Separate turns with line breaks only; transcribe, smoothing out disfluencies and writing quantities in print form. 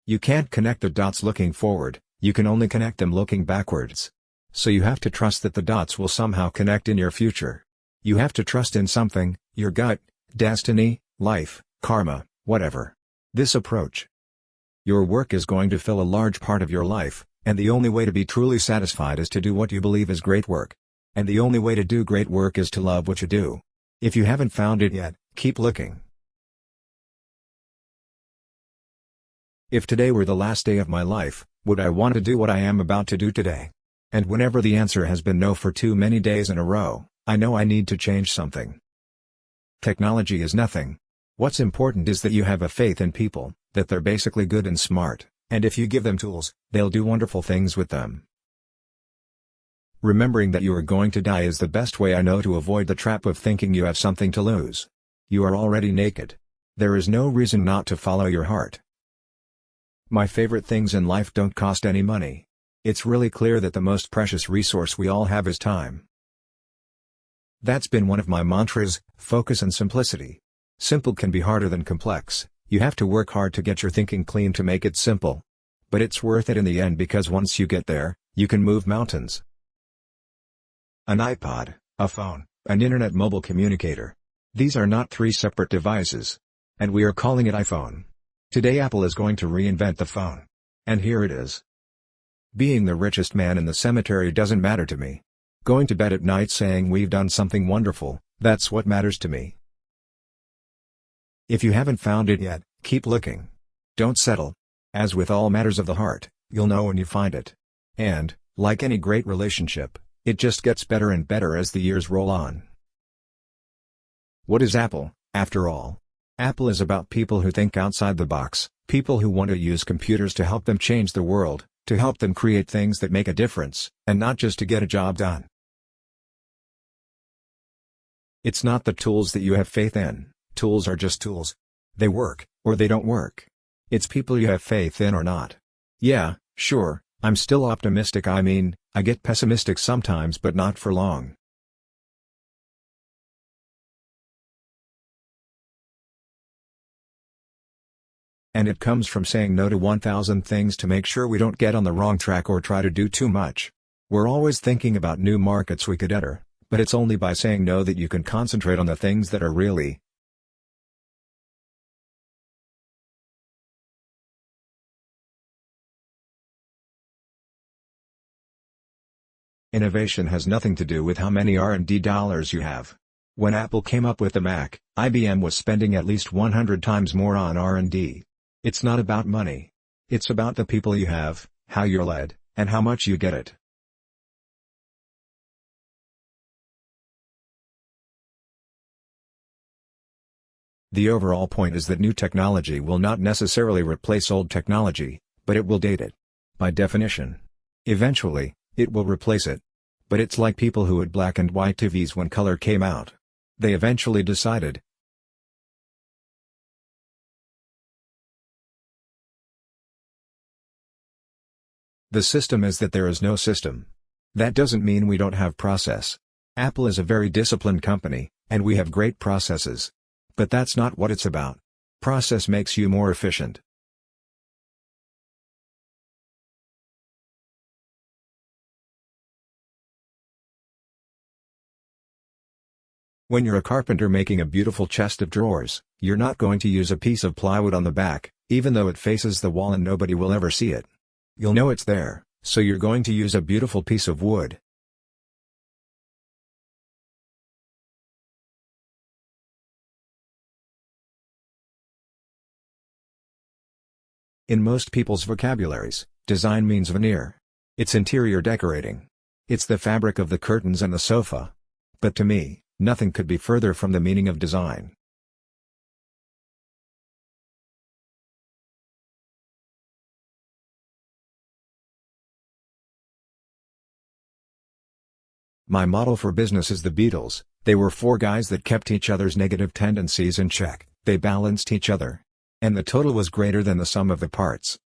You can't connect the dots looking forward, you can only connect them looking backwards. So you have to trust that the dots will somehow connect in your future. You have to trust in something, your gut, destiny, life, karma, whatever. This approach. Your work is going to fill a large part of your life, and the only way to be truly satisfied is to do what you believe is great work. And the only way to do great work is to love what you do. If you haven't found it yet, keep looking. If today were the last day of my life, would I want to do what I am about to do today? And whenever the answer has been no for too many days in a row, I know I need to change something. Technology is nothing. What's important is that you have a faith in people, that they're basically good and smart, and if you give them tools, they'll do wonderful things with them. Remembering that you are going to die is the best way I know to avoid the trap of thinking you have something to lose. You are already naked. There is no reason not to follow your heart. My favorite things in life don't cost any money. It's really clear that the most precious resource we all have is time. That's been one of my mantras, focus and simplicity. Simple can be harder than complex, you have to work hard to get your thinking clean to make it simple. But it's worth it in the end because once you get there, you can move mountains. An iPod, a phone, an internet mobile communicator. These are not three separate devices. And we are calling it iPhone. Today Apple is going to reinvent the phone. And here it is. Being the richest man in the cemetery doesn't matter to me. Going to bed at night saying we've done something wonderful, that's what matters to me. If you haven't found it yet, keep looking. Don't settle. As with all matters of the heart, you'll know when you find it. And, like any great relationship, it just gets better and better as the years roll on. What is Apple, after all? Apple is about people who think outside the box, people who want to use computers to help them change the world, to help them create things that make a difference, and not just to get a job done. It's not the tools that you have faith in, tools are just tools. They work, or they don't work. It's people you have faith in or not. Yeah, sure, I'm still optimistic. I get pessimistic sometimes but not for long. And it comes from saying no to 1,000 things to make sure we don't get on the wrong track or try to do too much. We're always thinking about new markets we could enter, but it's only by saying no that you can concentrate on the things that are really Innovation has nothing to do with how many R&D dollars you have. When Apple came up with the Mac, IBM was spending at least 100 times more on R&D. It's not about money. It's about the people you have, how you're led, and how much you get it. The overall point is that new technology will not necessarily replace old technology, but it will date it. By definition. Eventually, it will replace it. But it's like people who had black and white TVs when color came out. They eventually decided. The system is that there is no system. That doesn't mean we don't have process. Apple is a very disciplined company, and we have great processes. But that's not what it's about. Process makes you more efficient. When you're a carpenter making a beautiful chest of drawers, you're not going to use a piece of plywood on the back, even though it faces the wall and nobody will ever see it. You'll know it's there, so you're going to use a beautiful piece of wood. In most people's vocabularies, design means veneer. It's interior decorating. It's the fabric of the curtains and the sofa. But to me, nothing could be further from the meaning of design. My model for business is the Beatles. They were four guys that kept each other's negative tendencies in check, they balanced each other. And the total was greater than the sum of the parts.